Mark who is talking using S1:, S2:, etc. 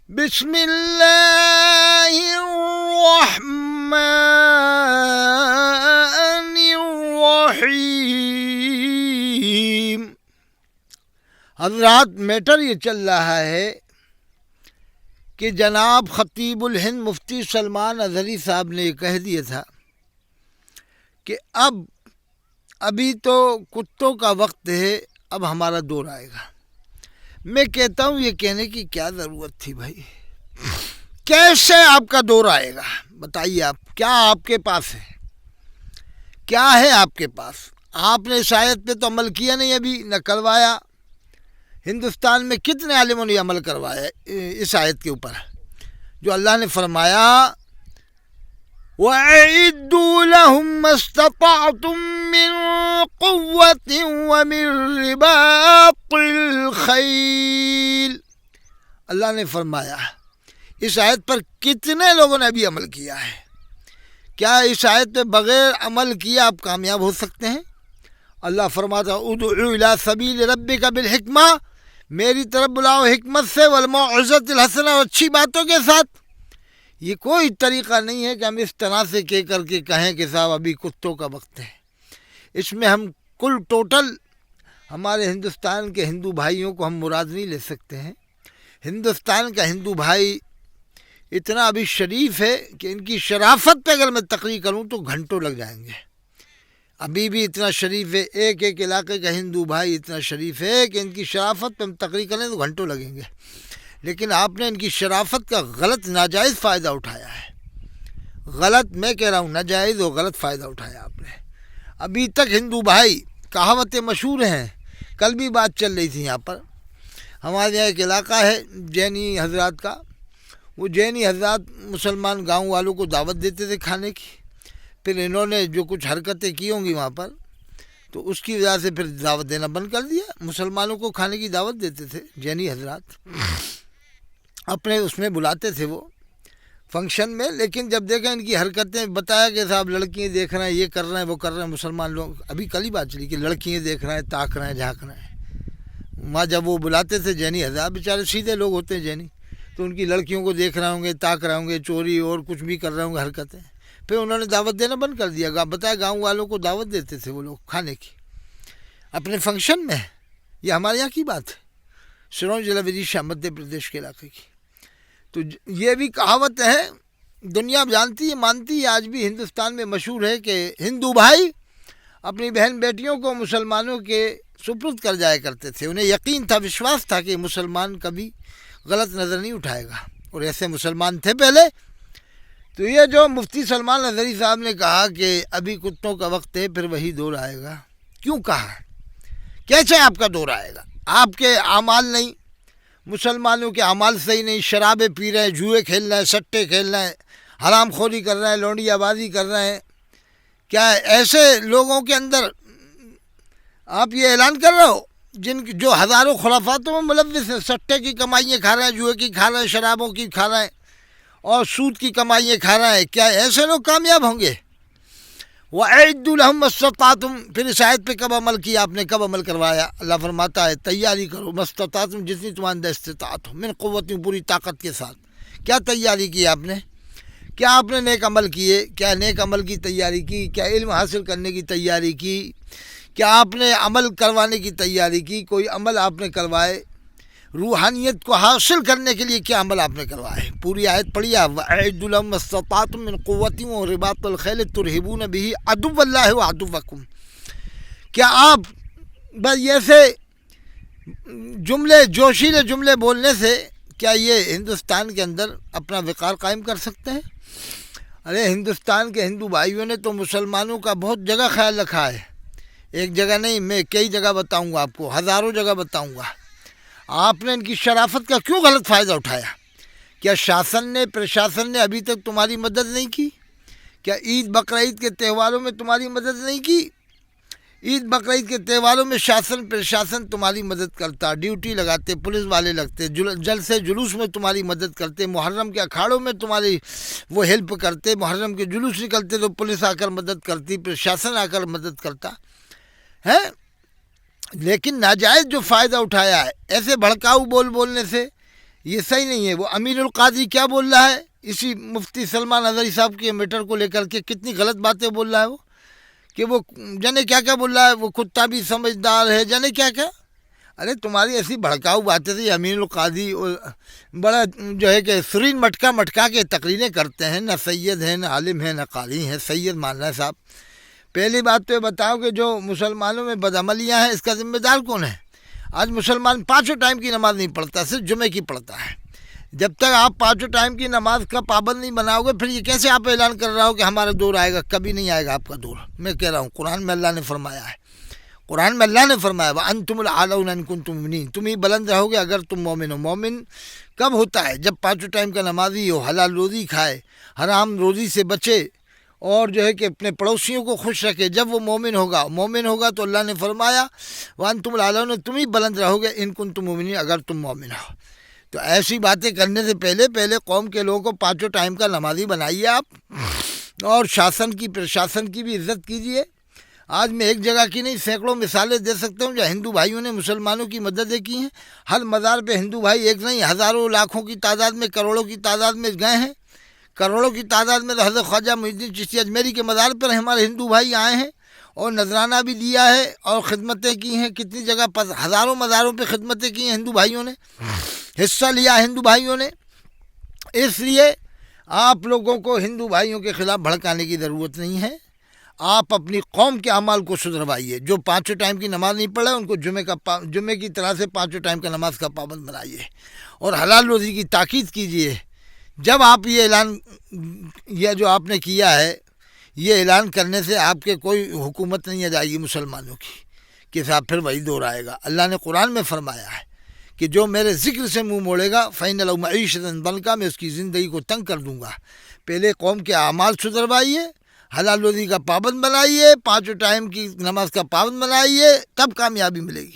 S1: بسم اللہ الرحمن الرحیم۔ حضرات، میٹر یہ چل رہا ہے کہ جناب خطیب الہند مفتی سلمان اظہری صاحب نے یہ کہہ دیا تھا کہ ابھی تو کتوں کا وقت ہے، اب ہمارا دور آئے گا۔ میں کہتا ہوں یہ کہنے کی کیا ضرورت تھی بھائی؟ کیسے آپ کا دور آئے گا؟ بتائیے، آپ کیا آپ کے پاس ہے؟ کیا ہے آپ کے پاس؟ آپ نے اس آیت پہ تو عمل کیا نہیں، ابھی نہ کروایا۔ ہندوستان میں کتنے عالموں نے عمل کروایا اس آیت کے اوپر، جو اللہ نے فرمایا وَأَعِدُّوا لَهُم مَّا اسْتَطَعْتُم مِّن قُوَّةٍ وَمِن رِّبَاطِ الْخَيْلِ۔ اللہ نے فرمایا اس آیت پر کتنے لوگوں نے ابھی عمل کیا ہے؟ کیا اس آیت پہ بغیر عمل کیا آپ کامیاب ہو سکتے ہیں؟ اللہ فرماتا ادعو الی سبیل ربک بالحکمہ، میری طرف بلاؤ حکمت سے، والموعظۃ الحسنہ، اور اچھی باتوں کے ساتھ۔ یہ کوئی طریقہ نہیں ہے کہ ہم اس طرح سے کہہ کر کے کہیں کہ صاحب ابھی کتوں کا وقت ہے۔ اس میں ہم کل ٹوٹل ہمارے ہندوستان کے ہندو بھائیوں کو ہم مراد نہیں لے سکتے ہیں۔ ہندوستان کا ہندو بھائی اتنا ابھی شریف ہے کہ ان کی شرافت پہ اگر میں تقریر کروں تو گھنٹوں لگ جائیں گے۔ ابھی بھی اتنا شریف ہے، ایک ایک علاقے کا ہندو بھائی اتنا شریف ہے کہ ان کی شرافت پہ ہم تقریر کریں تو گھنٹوں لگیں گے۔ لیکن آپ نے ان کی شرافت کا غلط ناجائز فائدہ اٹھایا ہے۔ غلط، میں کہہ رہا ہوں ناجائز اور غلط فائدہ اٹھایا آپ نے۔ ابھی تک ہندو بھائی، کہاوتیں مشہور ہیں، کل بھی بات چل رہی تھی یہاں پر۔ ہمارے یہاں ایک علاقہ ہے جینی حضرات کا، وہ جینی حضرات مسلمان گاؤں والوں کو دعوت دیتے تھے کھانے کی، پھر انہوں نے جو کچھ حرکتیں کی ہوں گی وہاں پر، تو اس کی وجہ سے پھر دعوت دینا بند کر دیا۔ مسلمانوں کو کھانے کی دعوت دیتے تھے جینی حضرات، اپنے اس میں بلاتے تھے وہ فنکشن میں، لیکن جب دیکھیں ان کی حرکتیں، بتایا کہ صاحب لڑکیاں دیکھ رہے ہیں، یہ کر رہے ہیں، وہ کر رہے ہیں، مسلمان لوگ، ابھی کل ہی بات چلی کہ لڑکیاں دیکھ رہے ہیں، تاک رہے ہیں، جھانک رہے ہیں۔ وہاں جب وہ بلاتے تھے جینی حضرات، بیچارے سیدھے لوگ ہوتے ہیں جینی، تو ان کی لڑکیوں کو دیکھ رہے ہوں گے، تاک رہے ہوں گے، چوری اور کچھ بھی کر رہے ہوں گے حرکتیں۔ پھر انہوں نے دعوت دینا بند کر دیا۔ بتایا گاؤں والوں کو دعوت دیتے تھے وہ لوگ کھانے کی اپنے فنکشن میں۔ یہ ہمارے یہاں کی بات ہے، سرون ضلع ودیشا مدھیہ پردیش کے علاقے کی۔ تو یہ بھی کہاوت ہے، دنیا جانتی ہے، مانتی ہے، آج بھی ہندوستان میں مشہور ہے کہ ہندو بھائی اپنی بہن بیٹیوں کو مسلمانوں کے سپرد کر جایا کرتے تھے۔ انہیں یقین تھا، وشواس تھا کہ مسلمان کبھی غلط نظر نہیں اٹھائے گا، اور ایسے مسلمان تھے پہلے۔ تو یہ جو مفتی سلمان اظہری صاحب نے کہا کہ ابھی کتوں کا وقت ہے، پھر وہی دور آئے گا، کیوں کہا؟ کیسے آپ کا دور آئے گا؟ آپ کے اعمال نہیں، مسلمانوں کے اعمال صحیح نہیں، شرابیں پی رہے ہیں، جوئے کھیل رہے ہیں، سٹے کھیل رہے ہیں، حرام خوری کر رہے ہیں، لونڈیا بازی کر رہے ہیں۔ کیا ایسے لوگوں کے اندر آپ یہ اعلان کر رہے ہو جو ہزاروں خرافاتوں میں ملوث ہیں، سٹے کی کمائیاں کھا رہے ہیں، جوئے کی کھا رہے ہیں، شرابوں کی کھا رہے ہیں، اور سود کی کمائیاں کھا رہے ہیں؟ کیا ایسے لوگ کامیاب ہوں گے؟ وَأَعِدُّوا لَهُم مَّا اسْتَطَعْتُم، پھر اس آیت پہ کب عمل کیا آپ نے؟ کب عمل کروایا؟ اللہ فرماتا ہے تیاری کرو، مَّا اسْتَطَعْتُم، جتنی تمہارے اندر استطاعت ہو، من قوت، پوری طاقت کے ساتھ۔ کیا تیاری کی آپ نے؟ کیا آپ نے نیک عمل کیے؟ کیا نیک عمل کی تیاری کی؟ کیا علم حاصل کرنے کی تیاری کی؟ کیا آپ نے عمل کروانے کی تیاری کی؟ کوئی عمل آپ نے کروائے؟ روحانیت کو حاصل کرنے کے لیے کیا عمل آپ نے کروائے؟ پوری آیت پڑھیے آپ، وَأَعِدُّوا لَهُم مَّا اسْتَطَعْتُم مِّن قُوَّةٍ وَرِبَاطِ الْخَيْلِ تُرْهِبُونَ بِهِ عَدُوَّ اللَّهِ وَعَدُوَّكُمْ۔ کیا آپ بس ایسے جملے، جوشیلے جملے بولنے سے کیا یہ ہندوستان کے اندر اپنا وقار قائم کر سکتے ہیں؟ ارے ہندوستان کے ہندو بھائیوں نے تو مسلمانوں کا بہت جگہ خیال رکھا ہے، ایک جگہ نہیں، میں کئی جگہ بتاؤں گا آپ کو، ہزاروں جگہ بتاؤں گا۔ آپ نے ان کی شرافت کا کیوں غلط فائدہ اٹھایا؟ کیا شاسن نے، پرشاسن نے ابھی تک تمہاری مدد نہیں کی؟ کیا عید بقرعید کے تہواروں میں تمہاری مدد نہیں کی؟ عید بقرعید کے تہواروں میں شاسن پرشاسن تمہاری مدد کرتا، ڈیوٹی لگاتے، پولیس والے لگتے، جلسے جلوس میں تمہاری مدد کرتے، محرم کے اکھاڑوں میں تمہاری وہ ہیلپ کرتے، محرم کے جلوس نکلتے تو پولیس آ کر مدد کرتی، پرشاسن آ کر مدد کرتا ہے۔ لیکن ناجائز جو فائدہ اٹھایا ہے ایسے بھڑکاؤ بولنے سے، یہ صحیح نہیں ہے۔ وہ امیر القاضی کیا بول رہا ہے اسی مفتی سلمان اظہری صاحب کے میٹر کو لے کر کے، کتنی غلط باتیں بول رہا ہے وہ، کہ وہ جانے کیا کیا بول رہا ہے، وہ کتا بھی سمجھدار ہے، جانے کیا کیا۔ ارے تمہاری ایسی بھڑکاؤ باتیں تھی، امیر القاضی بڑا جو ہے کہ سرین مٹکا کے تقریریں کرتے ہیں، نہ سید ہیں نہ عالم ہیں نہ قاری ہیں، سید مان رہا ہے صاحب۔ پہلی بات تو یہ بتاؤ کہ جو مسلمانوں میں بدعملیاں ہیں اس کا ذمہ دار کون ہے؟ آج مسلمان 5 ٹائم کی نماز نہیں پڑھتا، صرف جمعے کی پڑھتا ہے۔ جب تک آپ 5 ٹائم کی نماز کا پابند نہیں بناؤ گے، پھر یہ کیسے آپ اعلان کر رہا ہو کہ ہمارا دور آئے گا؟ کبھی نہیں آئے گا آپ کا دور۔ میں کہہ رہا ہوں قرآن میں اللہ نے فرمایا ہے، قرآن میں اللہ نے فرمایا وَأَنْتُمُ الْأَعْلَوْنَ إِن كُنتُم مُؤْمِنِينَ، تم ہی بلند رہو گے اگر تم مومن ہو۔ مومن کب ہوتا ہے؟ جب 5 ٹائم کا نمازی ہو، حلال روزی کھائے، حرام روزی سے بچے، اور جو ہے کہ اپنے پڑوسیوں کو خوش رکھے، جب وہ مومن ہوگا تو اللہ نے فرمایا وَأَنْتُمُ الْأَعْلَوْنَ، تم ہی بلند رہو گے إِن كُنتُم مُؤْمِنِينَ، اگر تم مومن ہو۔ تو ایسی باتیں کرنے سے پہلے قوم کے لوگوں کو 5 ٹائم کا نمازی بنائیے آپ، اور پرشاسن کی بھی عزت کیجیے۔ آج میں ایک جگہ کی نہیں، سینکڑوں مثالیں دے سکتا ہوں جو ہندو بھائیوں نے مسلمانوں کی مددیں کی ہیں۔ ہر مزار پہ ہندو بھائی ایک نہیں، ہزاروں لاکھوں کی تعداد میں، کروڑوں کی تعداد میں گئے ہیں۔ کروڑوں کی تعداد میں تو حضرت خواجہ معین الدین چشتی اجمیری کے مزار پر ہمارے ہندو بھائی آئے ہیں اور نذرانہ بھی دیا ہے اور خدمتیں کی ہیں۔ کتنی جگہ پر ہزاروں مزاروں پہ خدمتیں کی ہیں ہندو بھائیوں نے، حصہ لیا ہندو بھائیوں نے۔ اس لیے آپ لوگوں کو ہندو بھائیوں کے خلاف بھڑکانے کی ضرورت نہیں ہے۔ آپ اپنی قوم کے اعمال کو سدھروائیے۔ جو 5 ٹائم کی نماز نہیں پڑھے ان کو جمعے کی طرح سے 5 ٹائم کا نماز کا پابند بنائیے، اور حلال روزی کی تاکید کیجیے۔ جب آپ یہ اعلان، یہ جو آپ نے کیا ہے، یہ اعلان کرنے سے آپ کے کوئی حکومت نہیں آ جائے گی مسلمانوں کی کہ صاحب پھر وہی دور آئے گا۔ اللہ نے قرآن میں فرمایا ہے کہ جو میرے ذکر سے منہ موڑے گا فَإِنَّ لَهُ مَعِيشَةً ضَنْكًا، میں اس کی زندگی کو تنگ کر دوں گا۔ پہلے قوم کے اعمال سدھروائیے، حلال روزی کا پابند بنائیے، 5 ٹائم کی نماز کا پابند بنائیے، تب کامیابی ملے گی۔